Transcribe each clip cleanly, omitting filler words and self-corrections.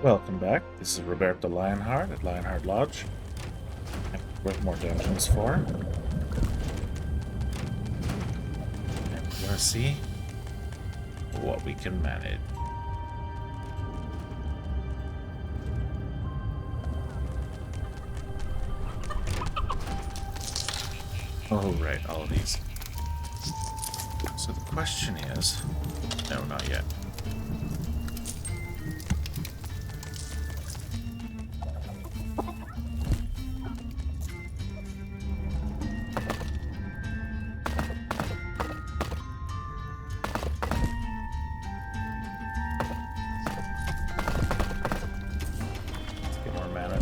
Welcome back. This is Roberto Lionheart at Lionheart Lodge. With more dungeons for. And we're gonna see what we can manage. Oh, right, all of these. So the question is... No, not yet.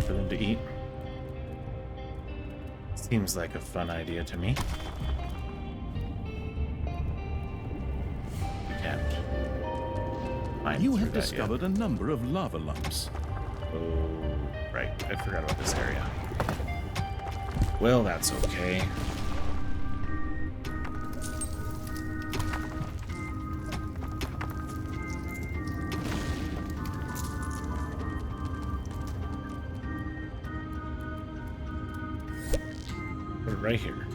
For them to eat. Seems like a fun idea to me. We can't. You have discovered a number of lava lumps. Oh, right. I forgot about this area. Well, that's okay. Right here.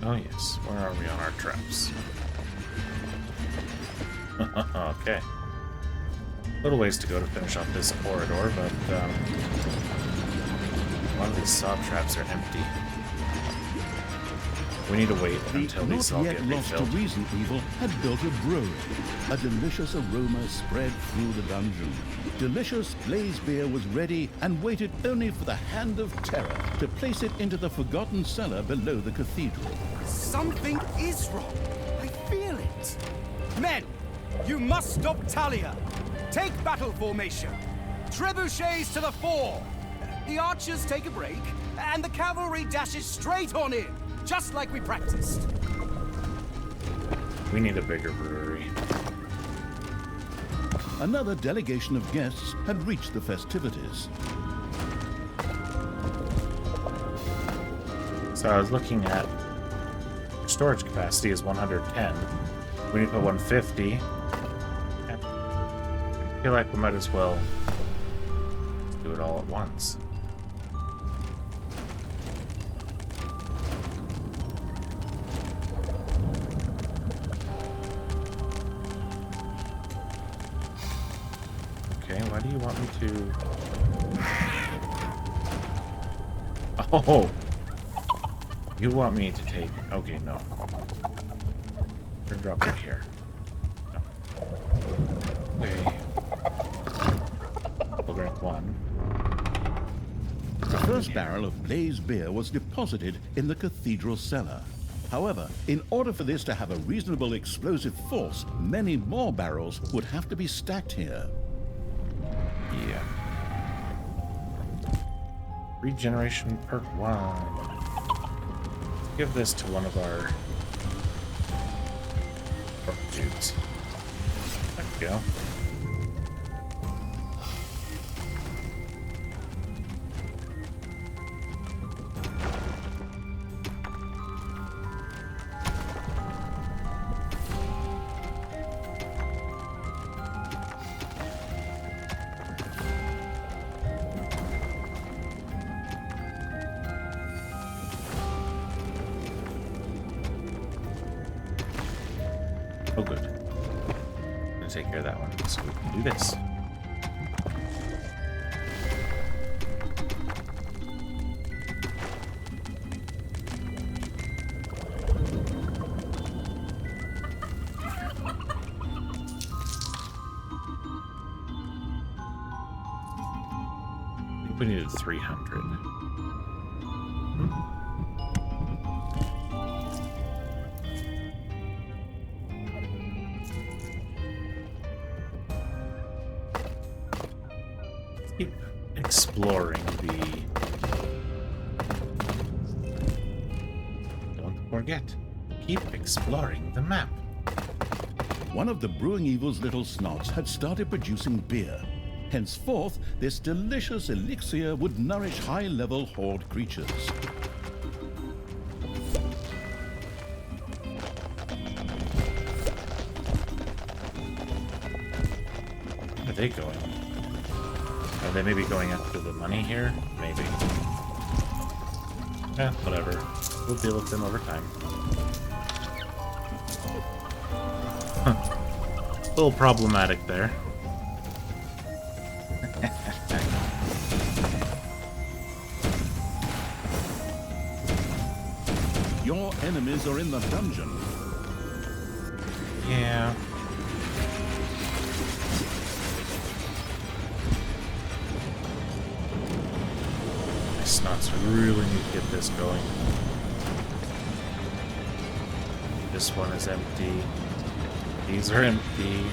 Oh yes, where are we on our traps? Okay. A little ways to go to finish off this corridor, but a lot of these saw traps are empty. We need to wait until these all get refilled. The reason evil had built a brewery. A delicious aroma spread through the dungeon. Delicious blazed beer was ready and waited only for the hand of terror to place it into the forgotten cellar below the cathedral. Something is wrong. I feel it. Men, you must stop Talia. Take battle formation. Trebuchets to the fore. The archers take a break, and the cavalry dashes straight on in. Just like we practiced. We need a bigger brewery. Another delegation of guests had reached the festivities. So I was looking at storage capacity is 110. We need to put 150. I feel like we might as well do it all at once. Why do you want me to... Oh! You want me to take... Okay, no. We're gonna drop it here. No. Okay. We'll drink one. The first barrel of blazed beer was deposited in the cathedral cellar. However, in order for this to have a reasonable explosive force, many more barrels would have to be stacked here. Yeah. Regeneration perk 1. Give this to one of our dudes. There we go. Oh, good. I'm gonna take care of that one so we can do this. I think we needed 300. Keep exploring the... Don't forget, keep exploring the map. One of the brewing evil's little snots had started producing beer. Henceforth, this delicious elixir would nourish high-level horde creatures. they going? Are they maybe going after the money here? Maybe. Whatever. We'll deal with them over time. A little problematic there. Your enemies are in the dungeon. Yeah. My snots really need to get this going. This one is empty. These are empty.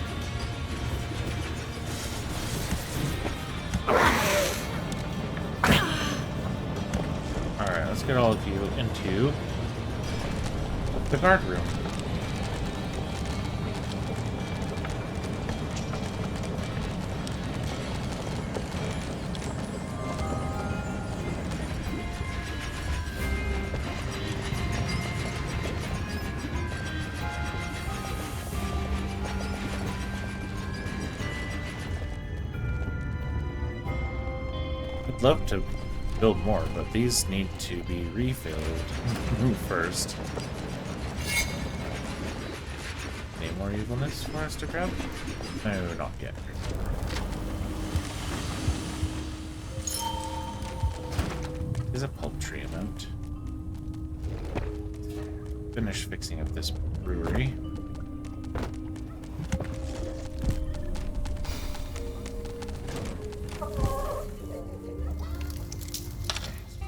Alright, let's get all of you into the guard room. I'd love to build more, but these need to be refilled first. Any more evilness for us to grab? No, not yet. Is a paltry amount. Finish fixing up this brewery.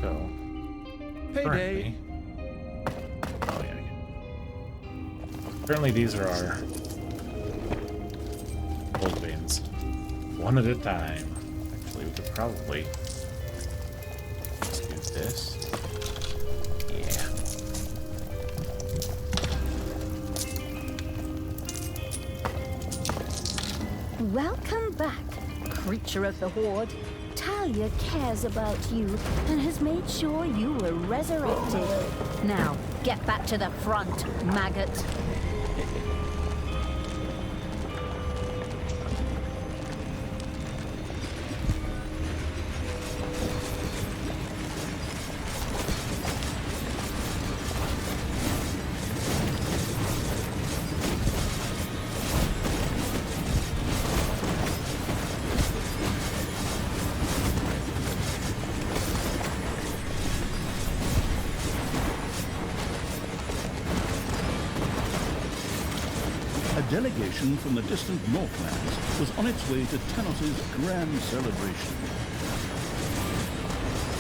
So, Payday. oh yeah. Currently, these are our gold veins, one at a time. Actually, we could probably just do this. Yeah. Welcome back, creature of the Horde. Talia cares about you and has made sure you were resurrected. Now, get back to the front, maggot. A delegation from the distant Northlands was on its way to Tanos' grand celebration.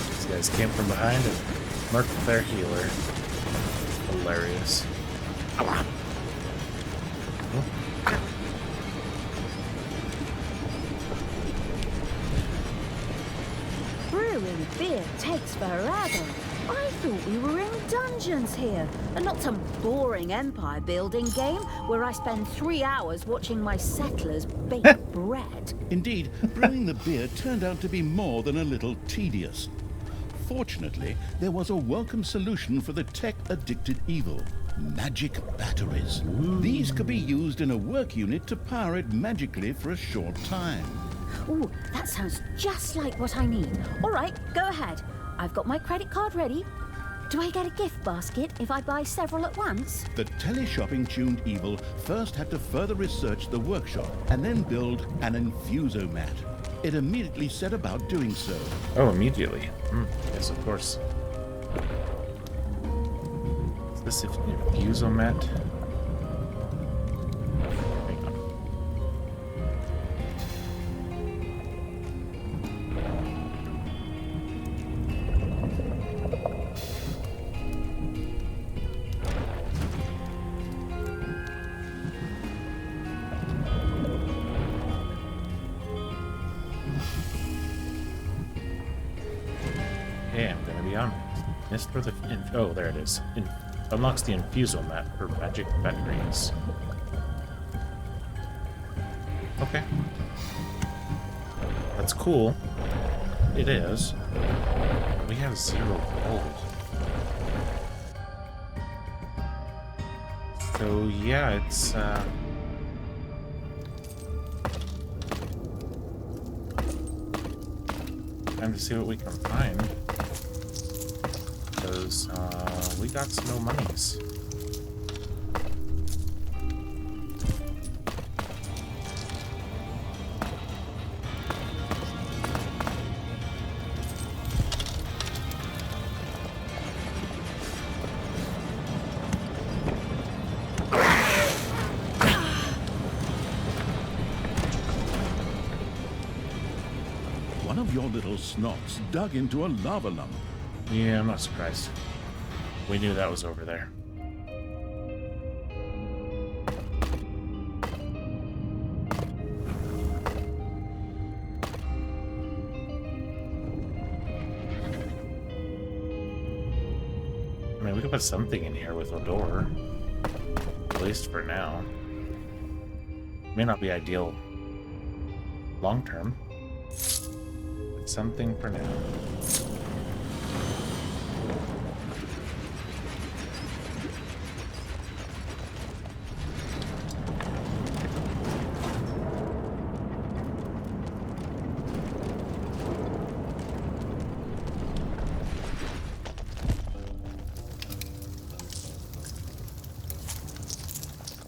These guys came from behind and marked their healer. Hilarious. Brewing beer takes forever. I thought we were in dungeons here, and not some boring empire building game where I spend 3 hours watching my settlers bake bread. Indeed, brewing the beer turned out to be more than a little tedious. Fortunately, there was a welcome solution for the tech-addicted evil: magic batteries. These could be used in a work unit to power it magically for a short time. Ooh, that sounds just like what I need. All right, go ahead. I've got my credit card ready. Do I get a gift basket if I buy several at once? The teleshopping-tuned evil first had to further research the workshop and then build an infusomat. It immediately set about doing so. Oh, immediately. Yes, of course. Is this infusomat? Hang on. Okay, I'm gonna be on mist for the oh, there it is. Unlocks the infusomat for magic batteries. Okay, that's cool. It is. We have 0 gold. So yeah, it's Time to see what we can find. Because we got some no monies. One of your little snots dug into a lava lump. Yeah, I'm not surprised. We knew that was over there. I mean, we could put something in here with a door. At least for now. May not be ideal long term. But something for now.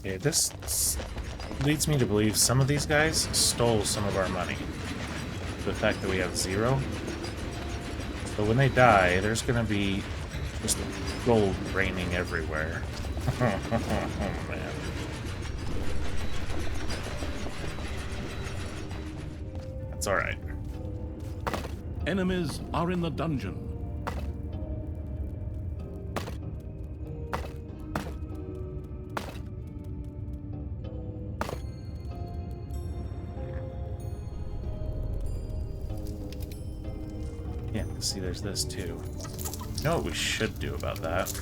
Okay, this leads me to believe some of these guys stole some of our money. The fact that we have 0. But when they die, there's gonna be just gold raining everywhere. Oh, man. That's alright. Enemies are in the dungeon. Yeah, see, there's this too. You know what we should do about that?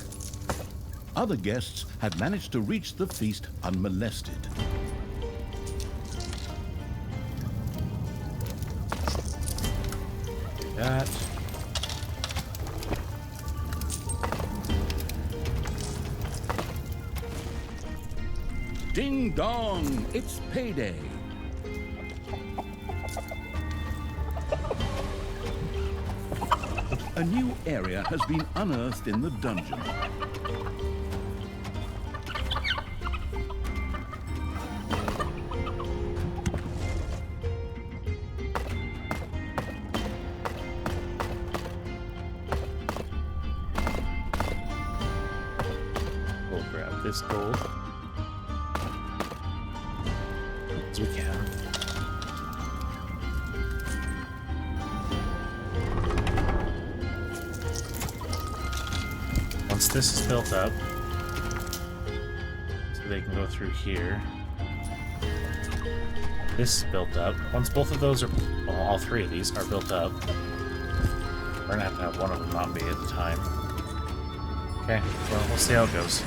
Other guests had managed to reach the feast unmolested. Do that. Ding dong, it's payday. A new area has been unearthed in the dungeon. We'll grab this gold. As we can. Once this is built up, so they can go through here. This is built up. Once both of those are, well, all 3 of these are built up, we're gonna have one of them not be at the time. Okay, well, we'll see how it goes.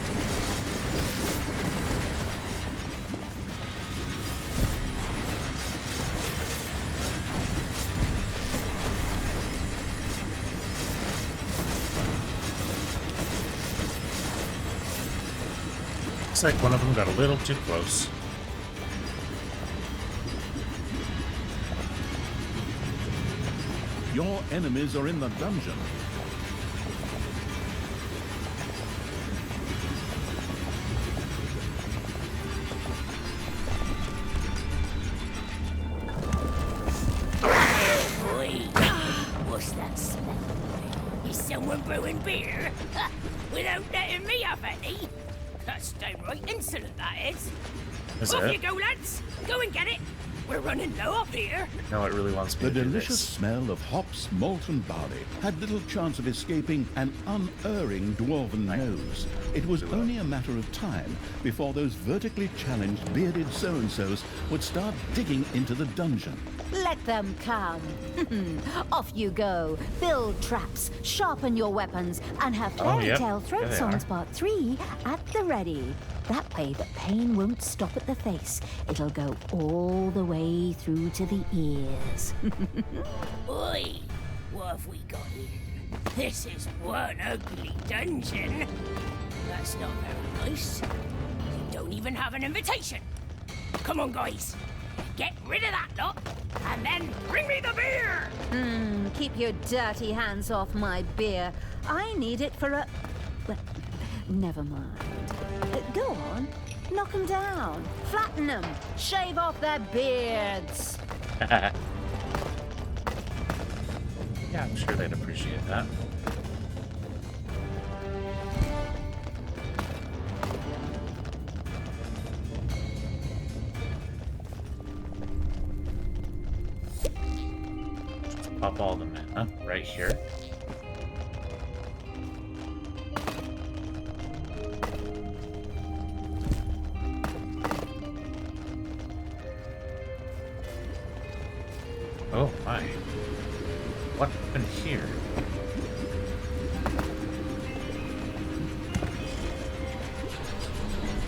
Looks like one of them got a little too close. Your enemies are in the dungeon. What's that smell? Is someone brewing beer? Without letting me have any? That's downright insolent, that is. Is Off it? you go, lads. Go and get it. We're running low up here. No, it really wants me The to do delicious this. smell of hops, malt, and barley had little chance of escaping an unerring dwarven nose. It was only a matter of time before those vertically challenged bearded so-and-sos would start digging into the dungeon. Let them come. Off you go. Build traps, sharpen your weapons, and have Oh, fairy yep. tale There throat they songs are. part 3 at the ready. That way the pain won't stop at the face. It'll go all the way through to the ears. Oi, what have we got here? This is one ugly dungeon. That's not very nice. You don't even have an invitation. Come on, guys. Get rid of that lot, and then bring me the beer! Keep your dirty hands off my beer. I need it for a... Well, never mind. Go on. Knock them down. Flatten them. Shave off their beards. Yeah, I'm sure they'd appreciate that. Just pop all the mana right here. Oh my. What happened here?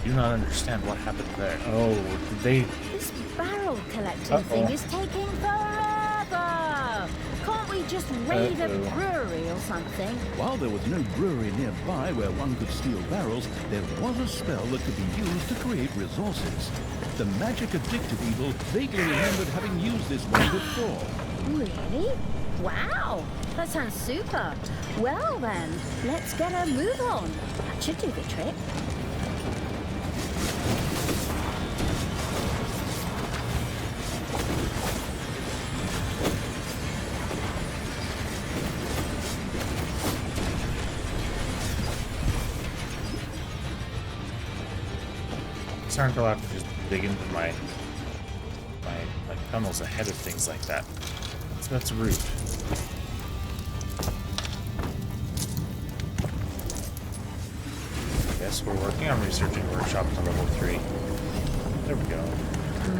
Do not understand what happened there. Oh, did they... This barrel collecting thing is taking forever. Can't we just raid a brewery or something? While there was no brewery nearby where one could steal barrels, there was a spell that could be used to create resources. The magic addictive evil vaguely remembered having used this one before. Really? Wow, that sounds super. Well then, let's get a move on. That should do the trick. Sorry until I have to just dig into my tunnels ahead of things like that. So that's rude. Yes, we're working on researching workshop to level 3. There we go.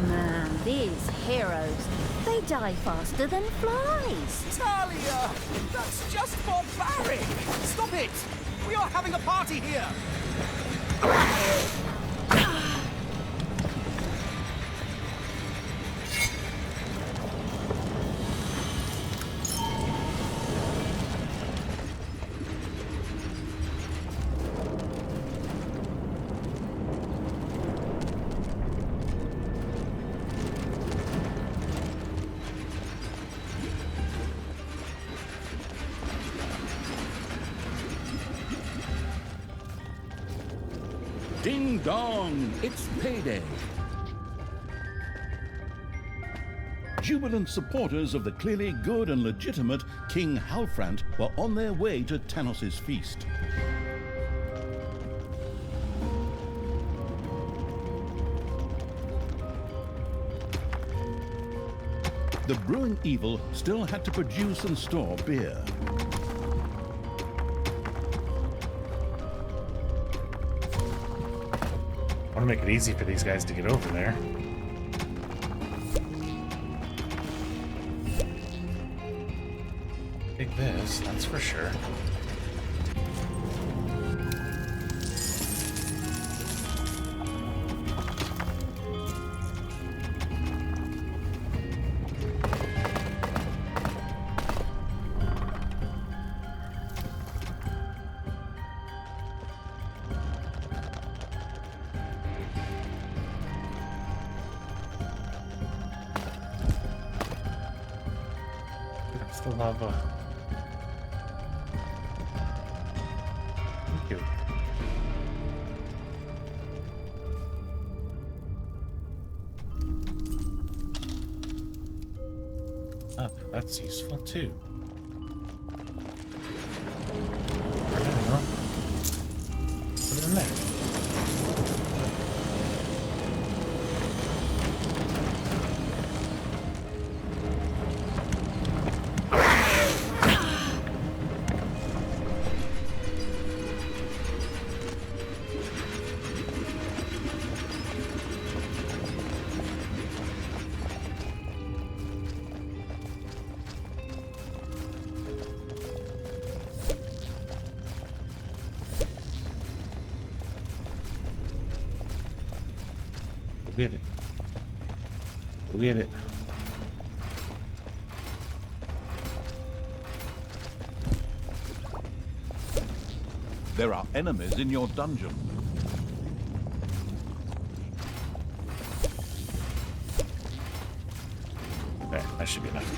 Man, these heroes, they die faster than flies. Talia! That's just barbaric! Stop it! We are having a party here! Ding dong, it's payday. Jubilant supporters of the clearly good and legitimate King Halfrant were on their way to Tanos' feast. The brewing evil still had to produce and store beer. I want to make it easy for these guys to get over there. Take this, that's for sure. That's the lava. Thank you. Up, that's useful too. I don't know. Put it in there. Go get it. Go get it. There are enemies in your dungeon. That should be enough.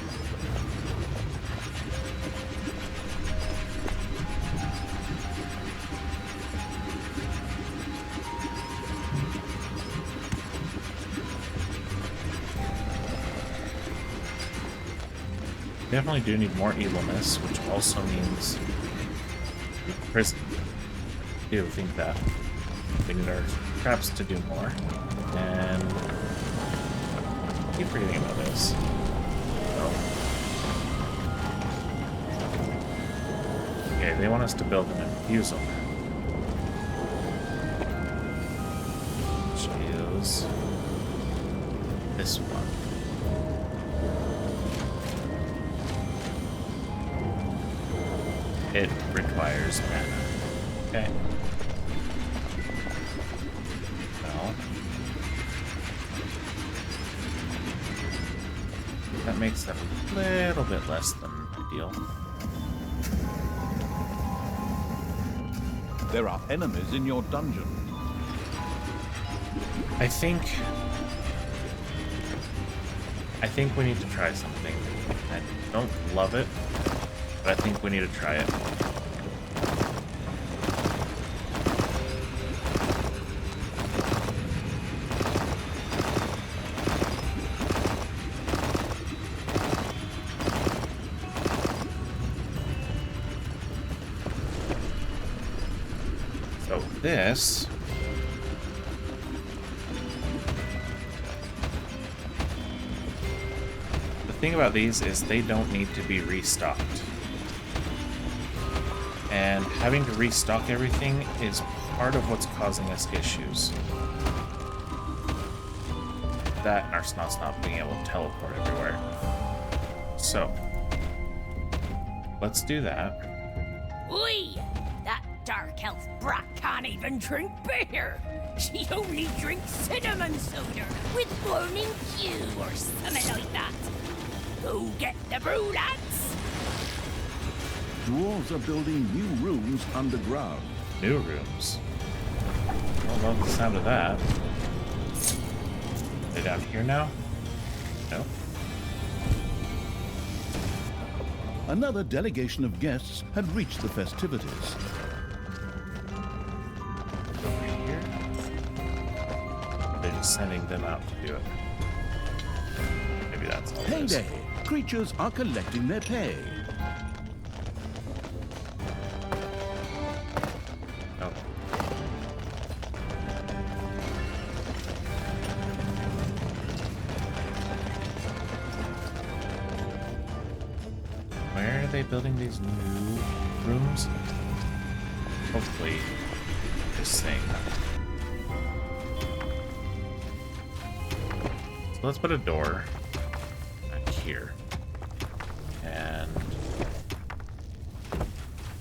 Definitely do need more evilness, which also means prison. I do think that we need our traps to do more. And I keep forgetting about this. Oh. Okay, they want us to build an infusal. Which is this one. It requires mana. Okay. Well, that makes that a little bit less than ideal. There are enemies in your dungeon. I think we need to try something. I don't love it, but I think we need to try it. So this the thing about these is they don't need to be restocked. And having to restock everything is part of what's causing us issues. That and our Snots not being able to teleport everywhere. So, let's do that. Oi! That dark elf brat can't even drink beer! She only drinks cinnamon soda with morning dew or something like that. Go get the brew, lads! Dwarves are building new rooms underground. New rooms. I love the sound of that. Are they down here now? No. Another delegation of guests had reached the festivities. Over here. They're just sending them out to do it. Maybe that's all it is. Payday! Creatures are collecting their pay. Oh. Where are they building these new rooms? Hopefully, this thing. So let's put a door back here. And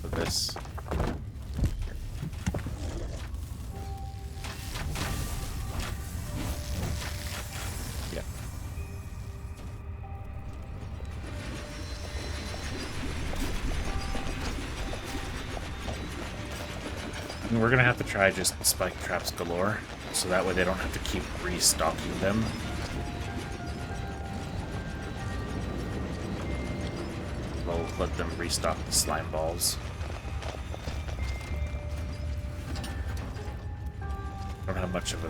put this. Yeah. And we're gonna have to try just spike traps galore, so that way they don't have to keep restocking them. We'll let them restock the slime balls. Don't have much of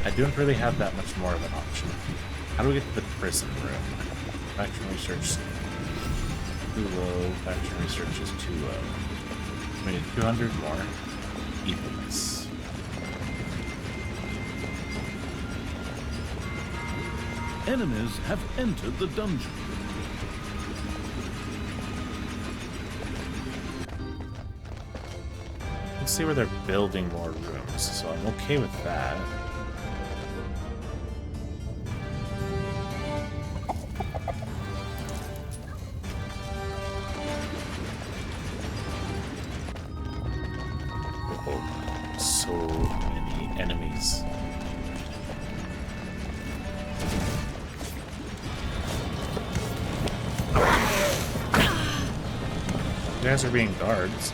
I don't really have that much more of an option. How do we get to the prison room? Faction research too low. Faction research is too low. We need 200 more. Evilness. Enemies have entered the dungeon. Let's see where they're building more rooms, so I'm okay with that. Oh, so many enemies. You guys are being guards.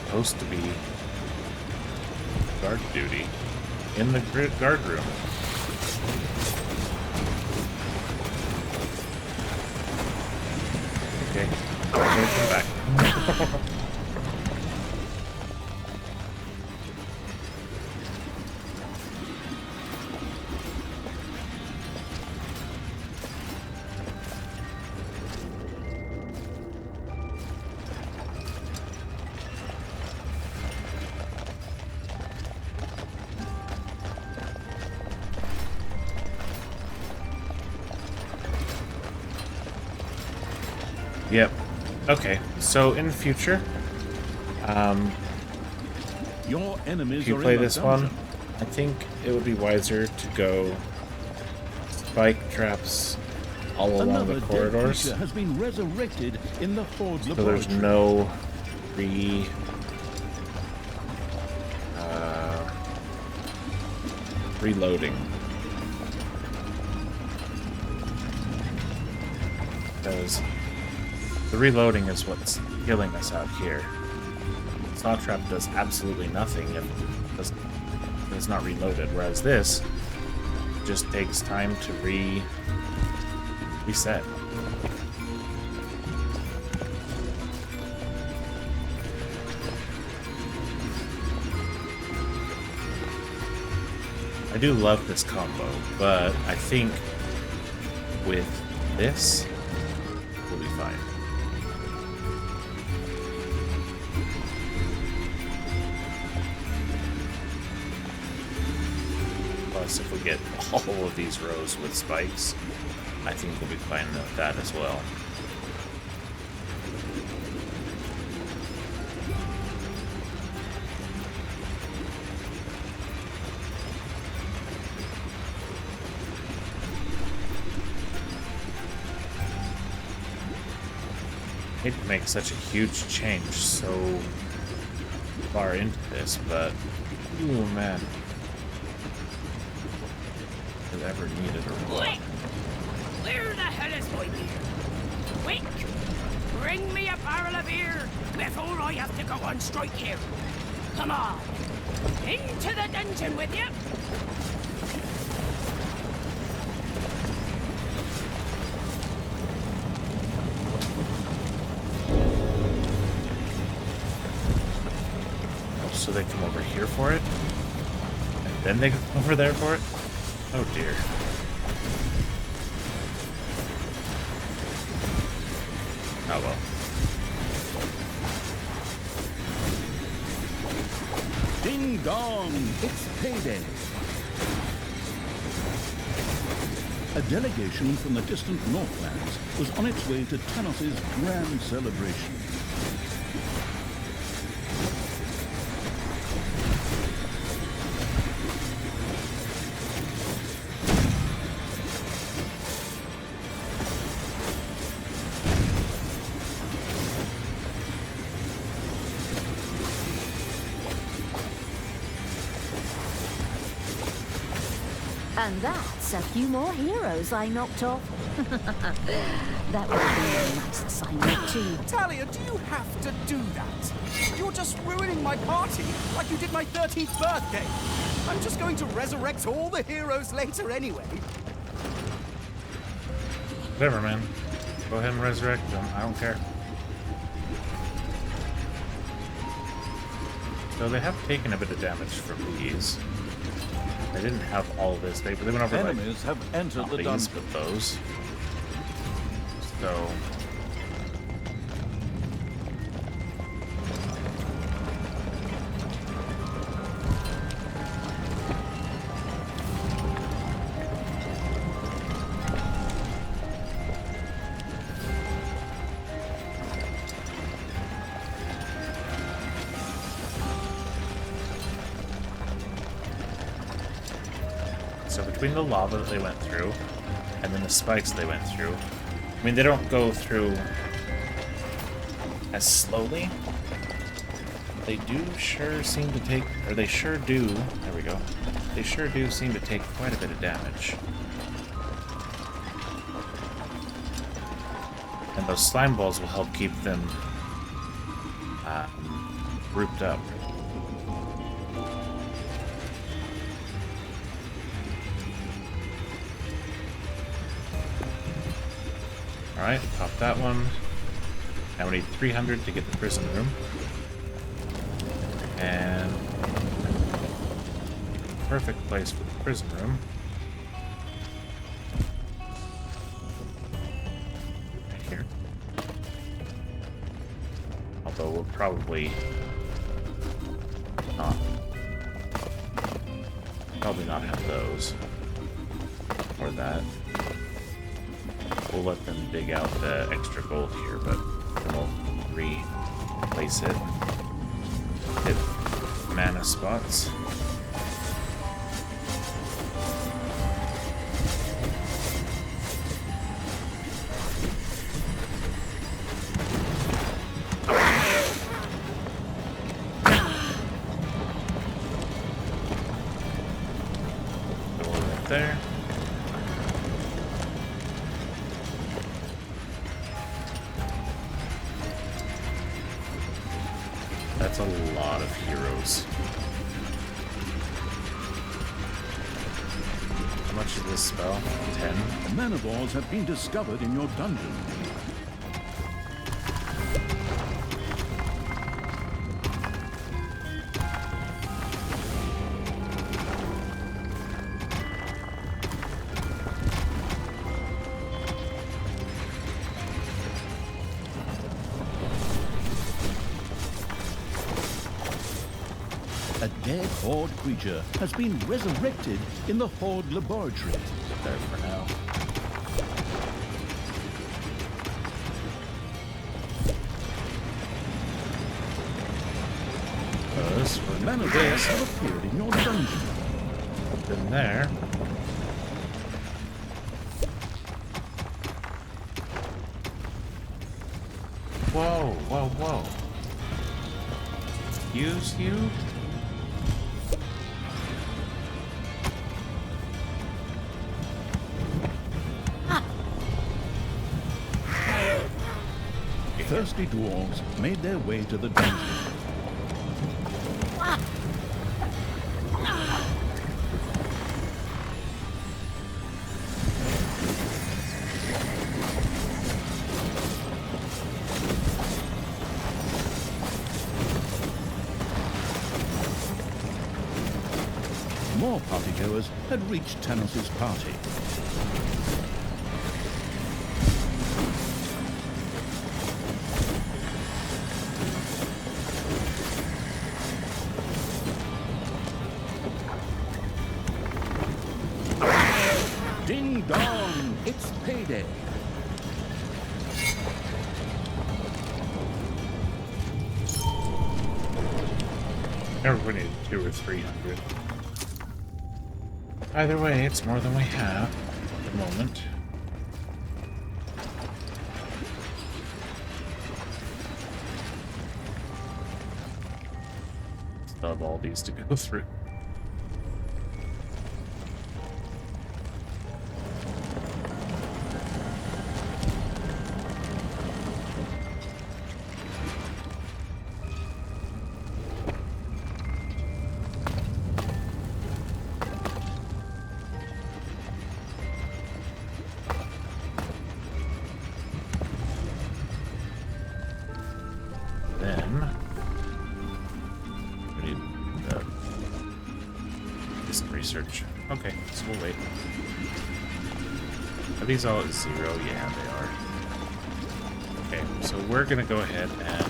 Supposed to be guard duty in the guard room. Okay. Come back. Yep. Okay. So in the future, Your enemies if you are play in the this one, dungeon. I think it would be wiser to go spike traps all along Another the dead corridors, creature has been resurrected in the Horde so laboratory. there's no reloading. Because the reloading is what's killing us out here. Saw trap does absolutely nothing if it's not reloaded, whereas this just takes time to reset. I do love this combo, but I think with this, we'll be fine. Plus, if we get all of these rows with spikes, I think we'll be fine with that as well. I hate to make such a huge change so far into this, but ooh man. If it ever needed or what. Quick! Where the hell is my beer? Quick! Bring me a barrel of beer before I have to go on strike here. Come on! Into the dungeon with you! So they come over here for it? And then they go over there for it? Oh dear. Oh well. Ding dong! It's payday! A delegation from the distant Northlands was on its way to Tanos' grand celebration. And that's a few more heroes I knocked off. That would have been a nice assignment too. Talia, do you have to do that? You're just ruining my party like you did my 13th birthday. I'm just going to resurrect all the heroes later anyway. Whatever, man. Go ahead and resurrect them. I don't care. So they have taken a bit of damage from these. They didn't have all of this. They went over Enemies have entered not the these, dungeon. but those. So between the lava that they went through and then the spikes they went through, I mean, they don't go through as slowly. They do sure seem to take, or they sure do, there we go. They sure do seem to take quite a bit of damage. And those slime balls will help keep them grouped up. Alright, pop that one. Now we need 300 to get the prison room. And perfect place for the prison room. Right here. Although we'll probably not have those. Or that. We'll let them dig out the extra gold here, but then we'll replace it. Hit mana spots. Go right there. That's a lot of heroes. How much is this spell? 10? Manivores have been discovered in your dungeon. A dead Horde creature has been resurrected in the Horde laboratory. There for now. Those were Manivores have appeared in your dungeon. in there. Whoa, whoa, whoa. Use you? Thirsty dwarves made their way to the dungeon. More partygoers had reached Tanos' party. Ding dong! It's payday! Everybody needed 200 or 300. Either way, it's more than we have at the moment. Still have all these to go through. Then we need this research. Okay, so we'll wait. Are these all at 0? Yeah, they are. Okay, so we're gonna go ahead and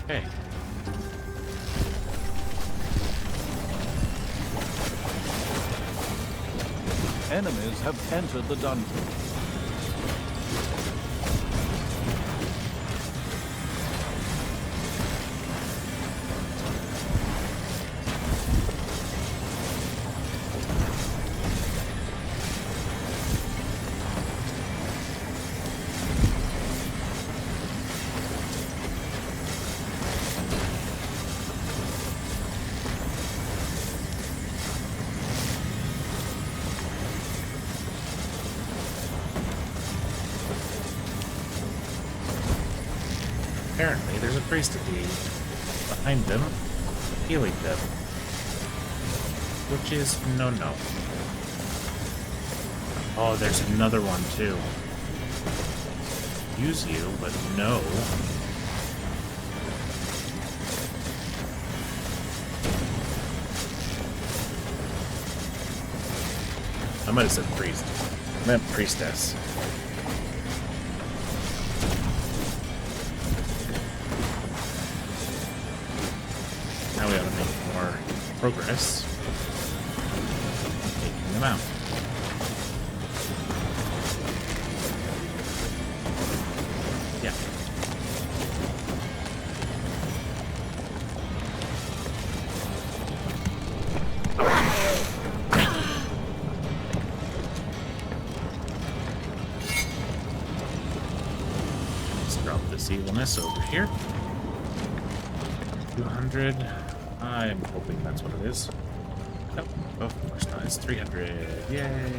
okay. Enemies have entered the dungeon. priest to be behind them, healing them. Which is no. Oh, there's another one too. Use you, but no. I might have said priest. I meant priestess. Now we ought to make more progress. Taking them out. Yeah. Let's drop this evilness over here. 200. I'm hoping that's what it is. Nope, of course not. It's 300. Yay!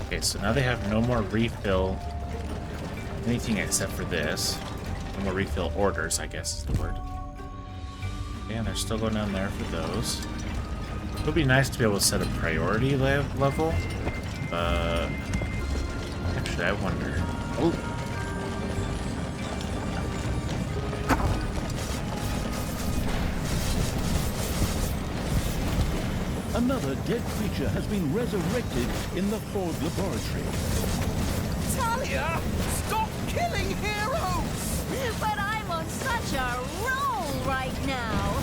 Okay, so now they have no more refill anything except for this. No more refill orders, I guess is the word. Okay, and they're still going down there for those. It would be nice to be able to set a priority level. Actually, I wonder. Oh. Another dead creature has been resurrected in the Ford laboratory. Talia, stop killing heroes! But I'm on such a roll right now.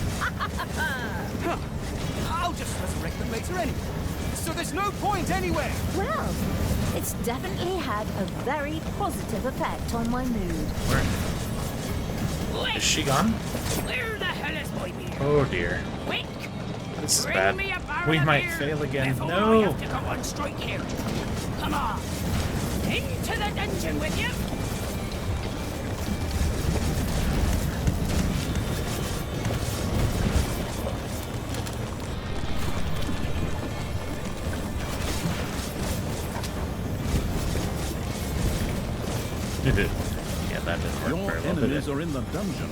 Huh. I'll just resurrect them later anyway. So there's no point anyway. Well, it's definitely had a very positive effect on my mood. Where? Is she gone? Where the hell is my beer? Oh dear. Quick! This is Bring bad. me a barrel We of might beer fail again. before No! I have to go on strike here. Come on! Into the dungeon with you! Yeah, that didn't work Your very well, did enemies it? are in the dungeon.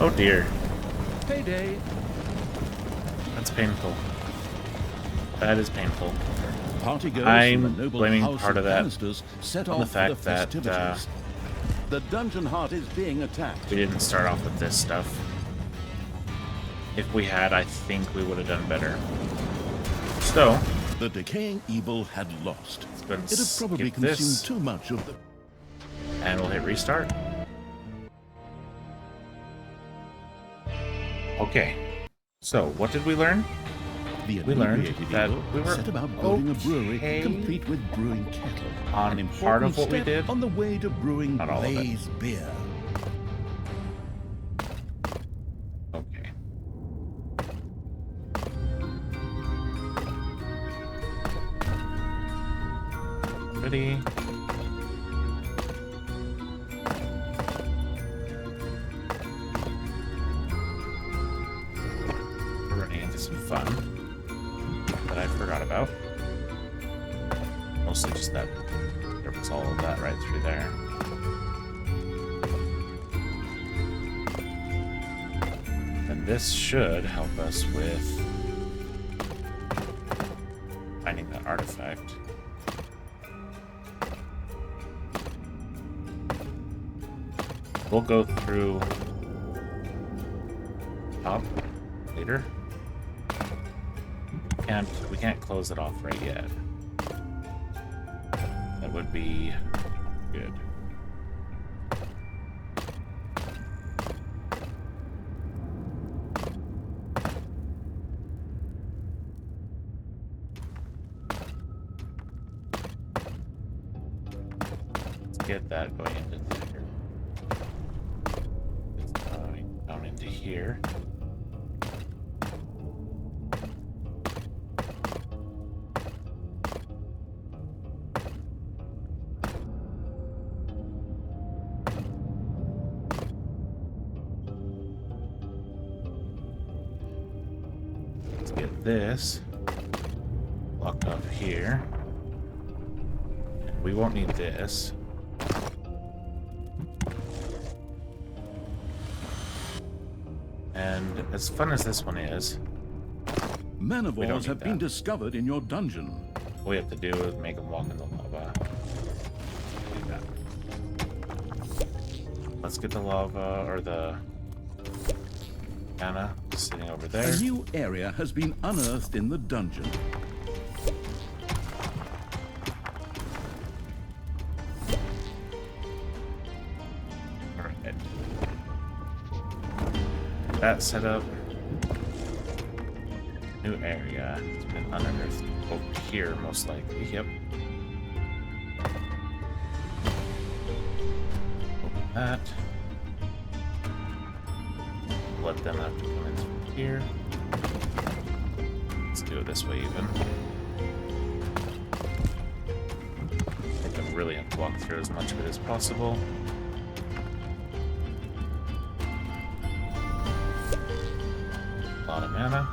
Oh dear. Payday. That's painful. That is painful. Partygoers I'm from the noble blaming house part of that Bannisters set on the off for the fact that, festivities. The dungeon heart is being attacked. We didn't start off with this stuff. If we had, I think we would have done better. So, The decaying evil had lost. go and It had probably skip this. consumed too much of the... And we'll hit restart. Okay. So, what did we learn? The We learned inebriated that evil we were set about building a brewery okay complete with brewing kettle. on An part of important what we step did. on the way to brewing Not all of it. Blaze beer. Okay. Ready? We're running into some fun that I forgot about. Mostly just that there was all of that right through there. And this should help us with finding that artifact. We'll go through top later. We can't close it off right yet. That would be good. Let's get that going into there. It's going down into here. Let's get this of here. We won't need this. And as fun as this one is, Manivores have been that. discovered in your dungeon. all we have to do is make them walk in the lava. Do that. Let's get the lava, or the Anna sitting over there. A new area has been unearthed in the dungeon. Alright. That set up. New area. It's been unearthed over here, most likely. Yep. Open that. Let them have to come in through here. Let's do it this way, even. Make them really have to walk through as much of it as possible. A lot of mana.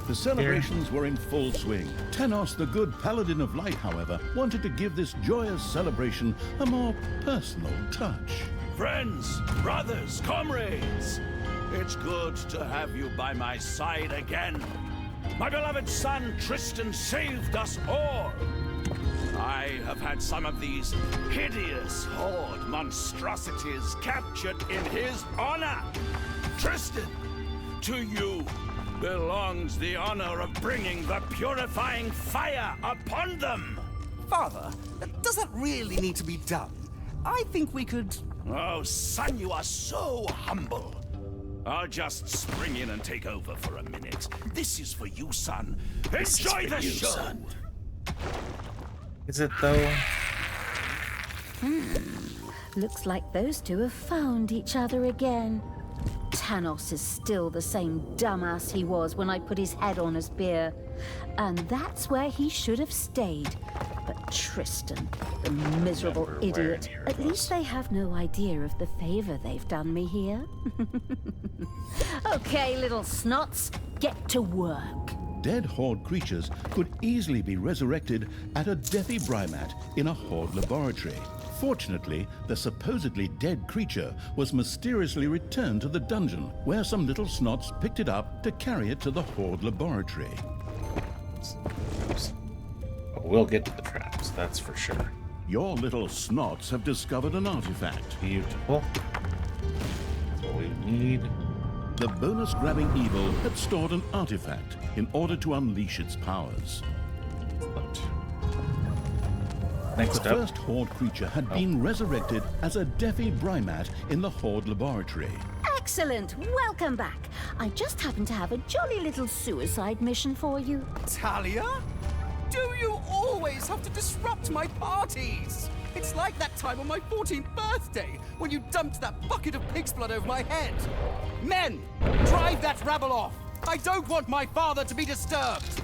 The celebrations were in full swing. Tenos, the good paladin of light, however, wanted to give this joyous celebration a more personal touch. Friends, brothers, comrades, it's good to have you by my side again. My beloved son Tristan saved us all. I have had some of these hideous horde monstrosities captured in his honor. Tristan, to you belongs the honor of bringing the purifying fire upon them. Father, does that really need to be done? I think we could... Oh, son, you are so humble. I'll just spring in and take over for a minute. This is for you, son. Enjoy the show. Son. Is it though? Looks like those two have found each other again. Tanos is still the same dumbass he was when I put his head on a spear. And that's where he should have stayed. But Tristan, the miserable Never idiot, wear at least they have no idea of the favor they've done me here. Okay, little snots, get to work. Dead horde creatures could easily be resurrected at a defibrimat in a horde laboratory. Fortunately, the supposedly dead creature was mysteriously returned to the dungeon, where some little snots picked it up to carry it to the horde laboratory. Oops. But we'll get to the traps, that's for sure. Your little snots have discovered an artifact. Beautiful. That's what we need. The bonus-grabbing evil had stored an artifact in order to unleash its powers. But The next up, first horde creature had been resurrected as a defibrimat in the horde laboratory. Excellent, welcome back. I just happen to have a jolly little suicide mission for you. Talia? Do you always have to disrupt my parties? It's like that time on my 14th birthday when you dumped that bucket of pig's blood over my head. Men, drive that rabble off. I don't want my father to be disturbed.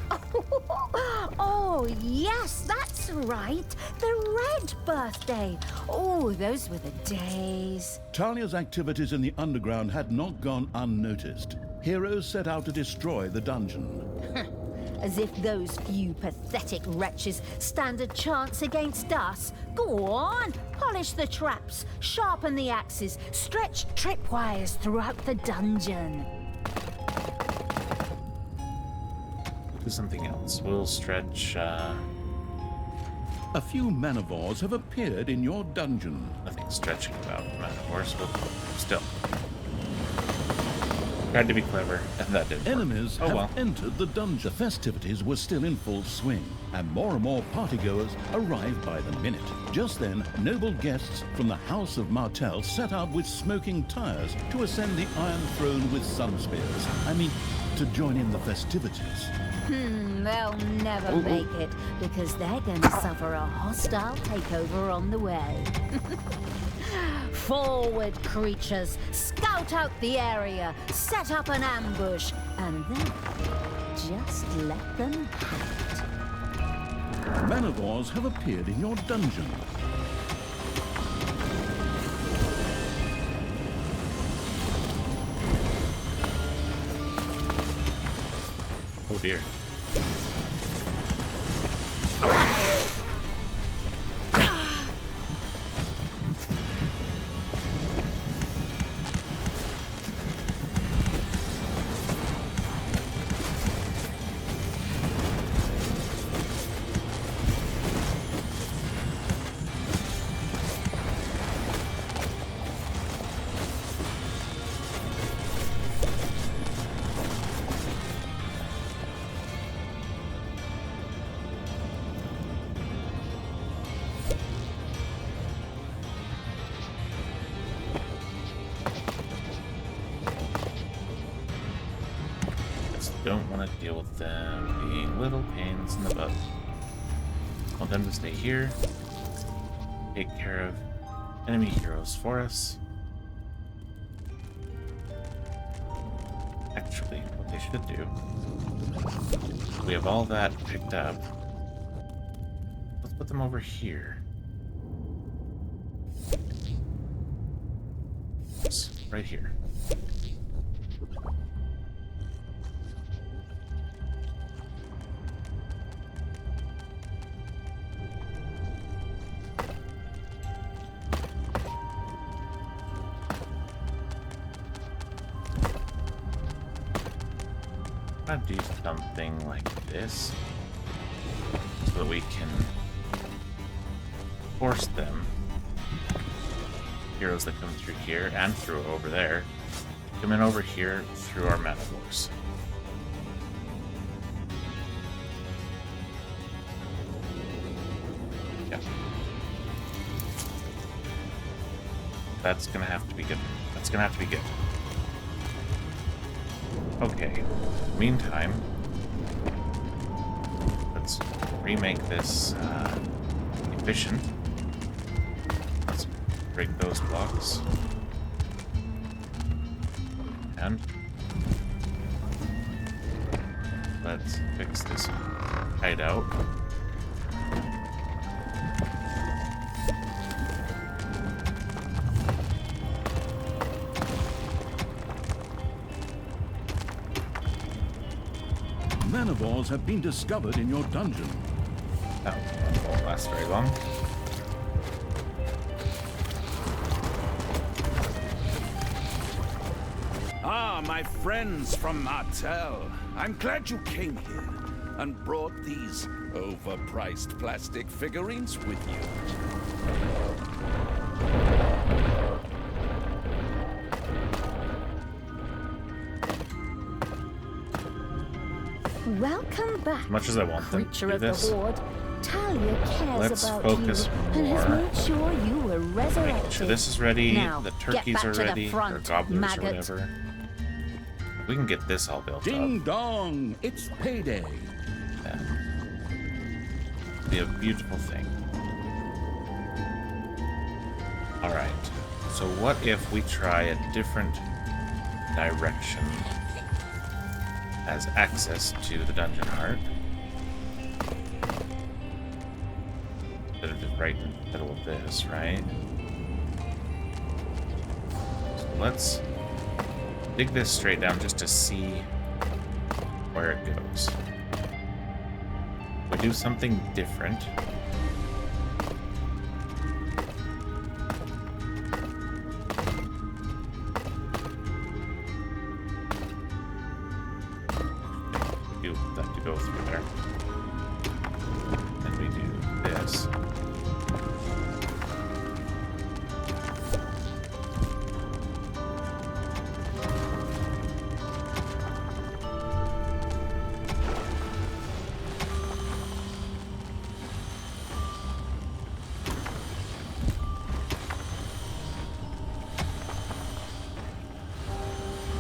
Oh, yes, that's right. The red birthday. Oh, those were the days. Talia's activities in the underground had not gone unnoticed. Heroes set out to destroy the dungeon. As if those few pathetic wretches stand a chance against us. Go on, polish the traps, sharpen the axes, stretch tripwires throughout the dungeon. do something else. We'll stretch, A few manivores have appeared in your dungeon. nothing stretching about manivores, but still. Tried to be clever, and that didn't work. Enemies Oh have well. entered the dungeon. Festivities were still in full swing, and more partygoers arrived by the minute. Just then, noble guests from the House of Martell set out with smoking tires to ascend the Iron Throne with sun spears. I mean, to join in the festivities. They'll never make it, because they're going to suffer a hostile takeover on the way. Forward, creatures! Scout out the area, set up an ambush, and then just let them have it. Manivores have appeared in your dungeon. Oh dear. don't want to deal with them being little pains in the butt. I want them to stay here. Take care of enemy heroes for us. Actually, what they should do... We have all that picked up. Let's put them over here. Oops, right here. I'll do something like this so that we can force them, heroes that come through here and through over there, come in over here through our metaphors. Yeah. That's gonna have to be good. That's gonna have to be good. Okay, meantime, let's remake this efficient. Let's break those blocks. And let's fix this hideout. Manivores have been discovered in your dungeon. That won't last very long. Ah, my friends from Martel. I'm glad you came here and brought these overpriced plastic figurines with you. Welcome back, As much as I want them to creature do of this, the Horde. Talia cares let's about focus you and has more. made sure you were resurrected. Making sure this is ready, Now, the get turkeys back are to the ready, or front, gobblers maggot. or whatever. We can get this all built Ding up. dong, it's payday. Yeah. Be a beautiful thing. Alright, so what if we try a different direction as access to the dungeon heart? Instead of just right in the middle of this, right? So let's dig this straight down just to see where it goes. We do something different. We do that to go through there. And we do this.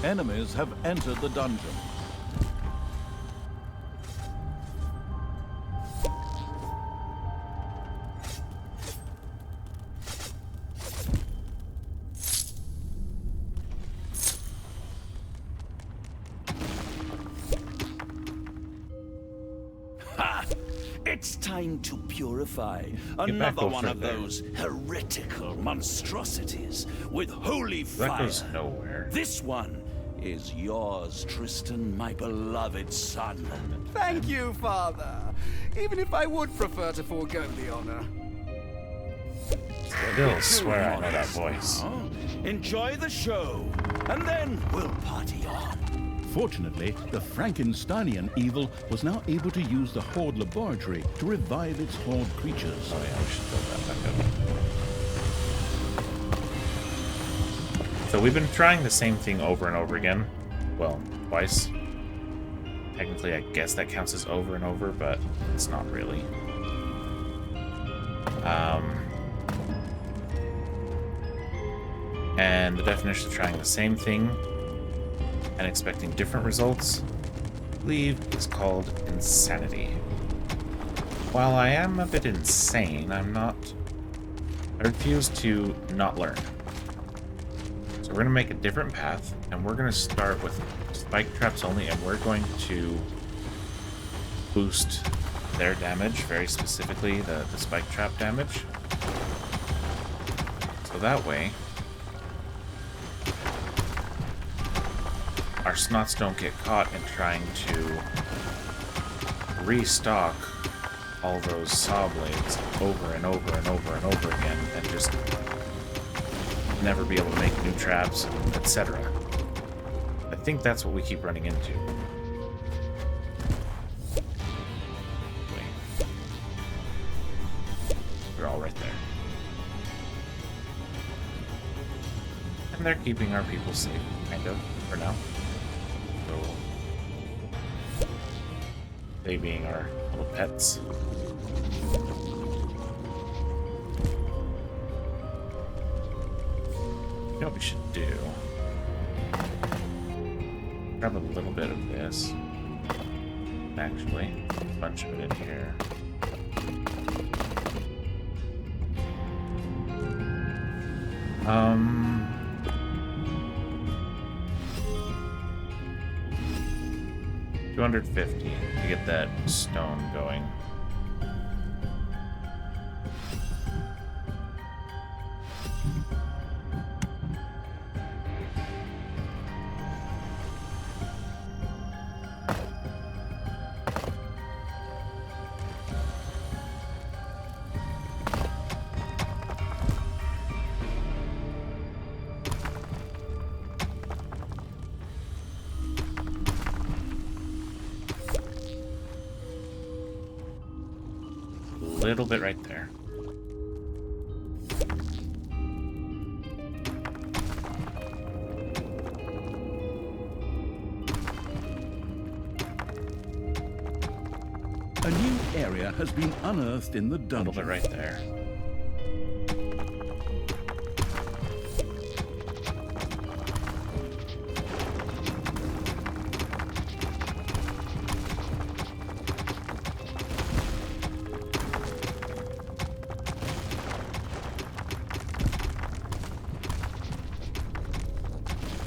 Enemies have entered the dungeon. Ha! It's time to purify back another over one of there. those heretical monstrosities with holy That fire. goes nowhere. This one is yours, Tristan, my beloved son. Thank you, Father. Even if I would prefer to forego the honor. Still swear I know that voice. Oh, enjoy the show, and then we'll party on. Fortunately, the Frankensteinian evil was now able to use the Horde laboratory to revive its Horde creatures. Oh yeah, we should build that back up. So we've been trying the same thing over and over again. Well, twice. Technically, I guess that counts as over and over, but it's not really. And the definition of trying the same thing and expecting different results believe is called insanity. While I am a bit insane, I refuse to not learn. So we're going to make a different path, and we're going to start with spike traps only, and we're going to boost their damage, very specifically the spike trap damage. So that way, our snots don't get caught in trying to restock all those saw blades over and over and over and over again, and just never be able to make new traps, etc. I think that's what we keep running into. Wait. They're all right there. And they're keeping our people safe, kind of, for now. So, they being our little pets. You know what we should do? Grab a little bit of this. Actually, a bunch of it in here. $250 to get that stone going. Little bit right there. A new area has been unearthed in the A little dungeon. bit right there.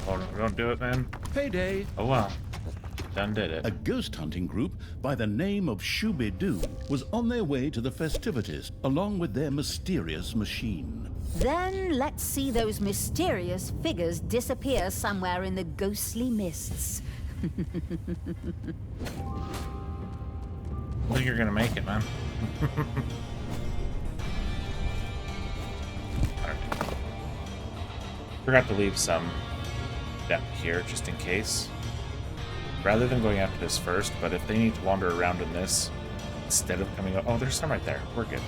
Oh, no, don't do it, man. Payday! Oh, well. Done did it. A ghost hunting group by the name of Shooby-Doo was on their way to the festivities, along with their mysterious machine. Then let's see those mysterious figures disappear somewhere in the ghostly mists. I think you're gonna make it, man. Alright. Forgot to leave some depth here, just in case. Rather than going after this first, but if they need to wander around in this, instead of coming up... Oh, there's some right there. We're good.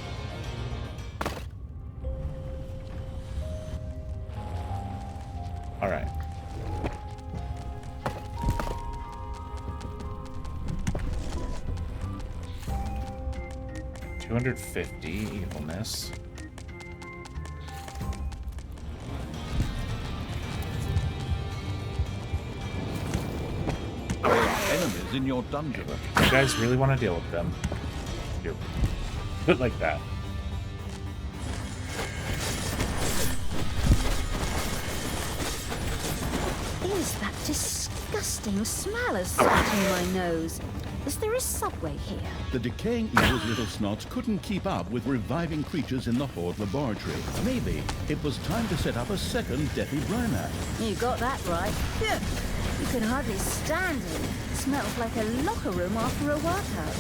Alright. $250 evilness. Enemies in your dungeon. You guys really want to deal with them? Do it like that. Is that disgusting smell as such in my nose? Is there a subway here? The decaying evil's little snots couldn't keep up with reviving creatures in the Horde laboratory. Maybe it was time to set up a second Deathy Brynac. You got that right. Phew. You can hardly stand it. Smells like a locker room after a workout.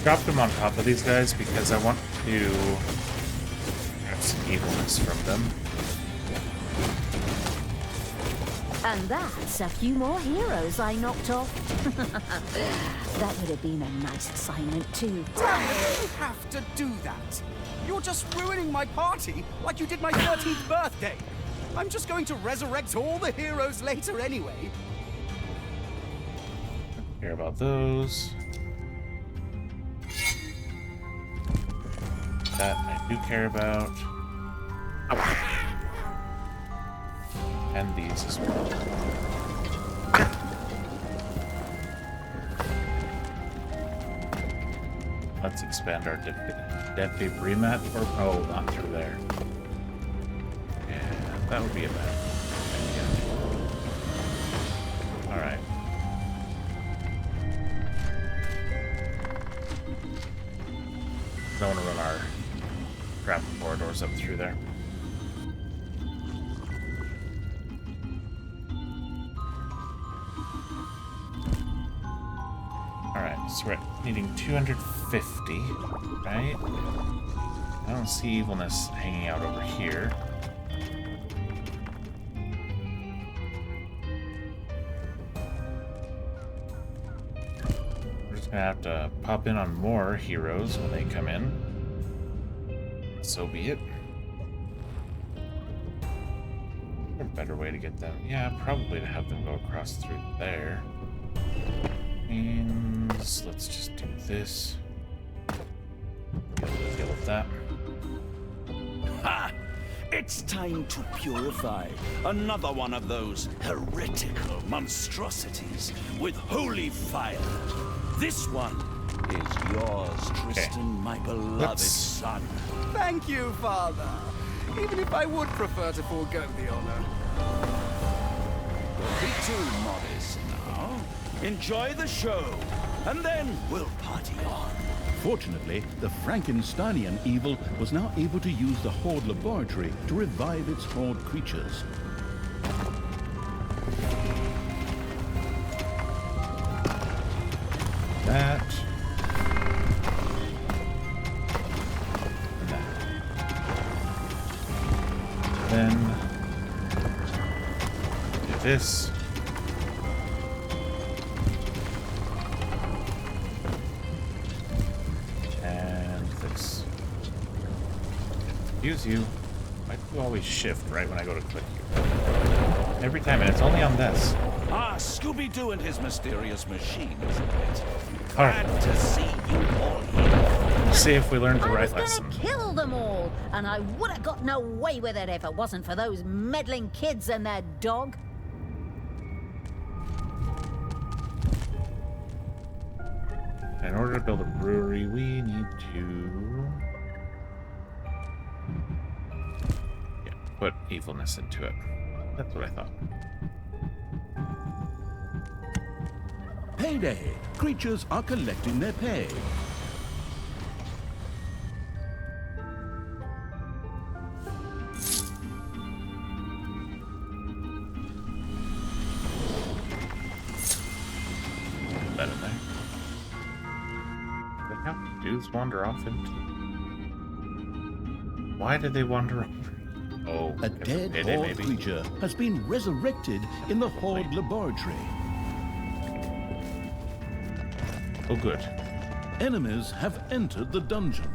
Dropped them on top of these guys because I want to have some evilness from them. And that's a few more heroes I knocked off. That would have been a nice assignment too. Damn it, you have to do that. You're just ruining my party like you did my 13th birthday. I'm just going to resurrect all the heroes later anyway. Care about those. That I do care about. And these as well. Let's expand our defibrimat, or oh, not through there. Yeah, that would be a bad idea. Alright. Don't want to run our crap corridors up through there. Alright, so we're needing 250, right? I don't see evilness hanging out over here. We're just gonna have to pop in on more heroes when they come in. So be it. A better way to get them? Yeah, probably to have them go across through there. And let's just do this. Deal with that. Ha! It's time to purify another one of those heretical monstrosities with holy fire. This one is yours, Tristan, my beloved son. Thank you, Father. Even if I would prefer to forego the honor. Don't be too modest now. Enjoy the show, and then we'll party on. Fortunately, the Frankensteinian evil was now able to use the Horde laboratory to revive its Horde creatures. That. Then do this. And this. Use you. Why do you always shift right when I go to click you? Every time, and it's only on this. Ah, Scooby-Doo and his mysterious machine, isn't it? All right. Glad to see you all here. Let's see if we learned the I right was lesson. gonna kill them all, and I would have gotten away with it if it wasn't for those meddling kids and their dog. In order to build a brewery, we need to put evilness into it. That's what I thought. Payday! Creatures are collecting their pay. That in there. But how dudes wander off into? Why did they wander over? Oh, A dead Payday, Horde maybe. creature has been resurrected in the Horde laboratory. Oh, good. Enemies have entered the dungeon.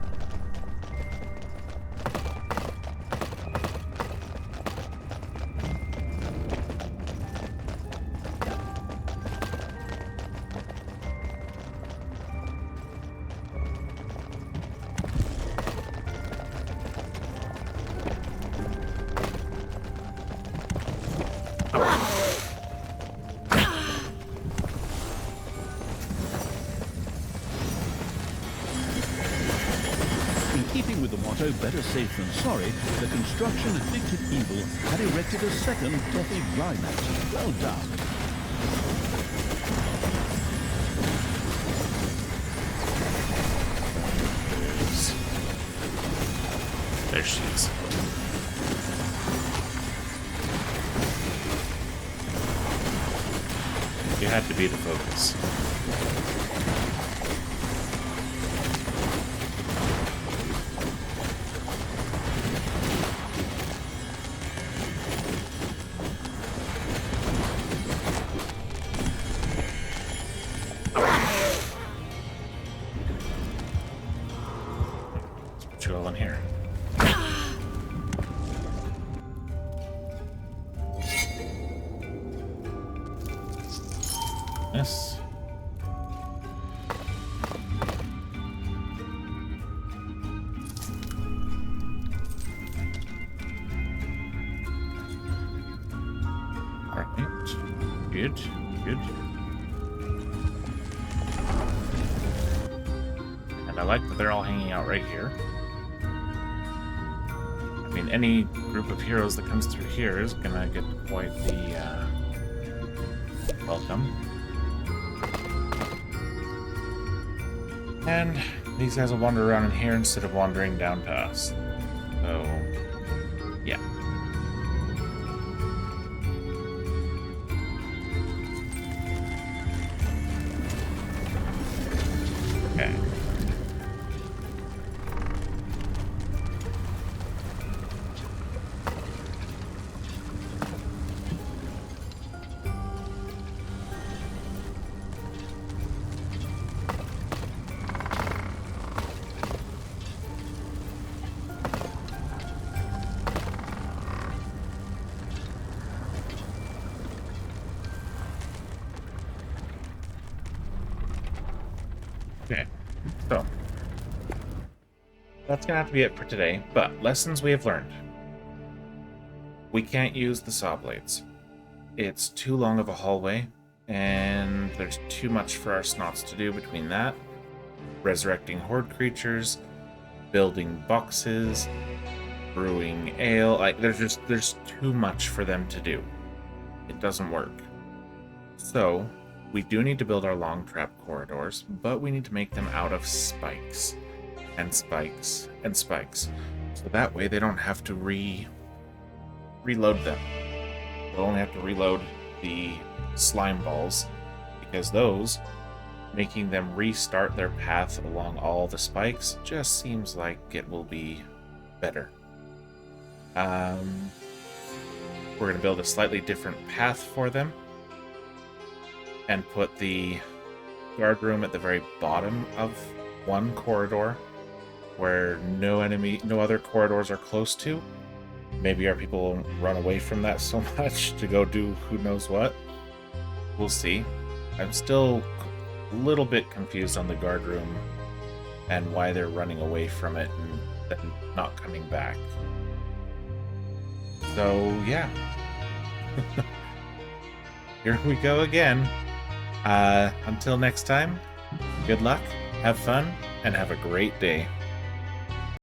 Keeping with the motto, better safe than sorry, the construction-addicted evil had erected a second defibrimat. Well done. There she is. You had to be the focus. Let's put you all in here. Yes. Right. Good. Good. And I like that they're all hanging out right here. I mean, any group of heroes that comes through here is gonna get quite the welcome. And these guys will wander around in here instead of wandering down to us. So, yeah. Okay. Okay, so that's gonna have to be it for today, but lessons we have learned. We can't use the saw blades. It's too long of a hallway, and there's too much for our snots to do between that, resurrecting horde creatures, building boxes, brewing ale. Like there's too much for them to do. It doesn't work. So we do need to build our long trap corridors, but we need to make them out of spikes and spikes and spikes. So that way they don't have to reload them. They'll only have to reload the slime balls, because those, making them restart their path along all the spikes, just seems like it will be better. We're going to build a slightly different path for them, and put the guard room at the very bottom of one corridor where no other corridors are close to. Maybe our people won't run away from that so much to go do who knows what. We'll see. I'm still a little bit confused on the guard room and why they're running away from it and then not coming back. So, yeah. Here we go again. Until next time, good luck, have fun, and have a great day.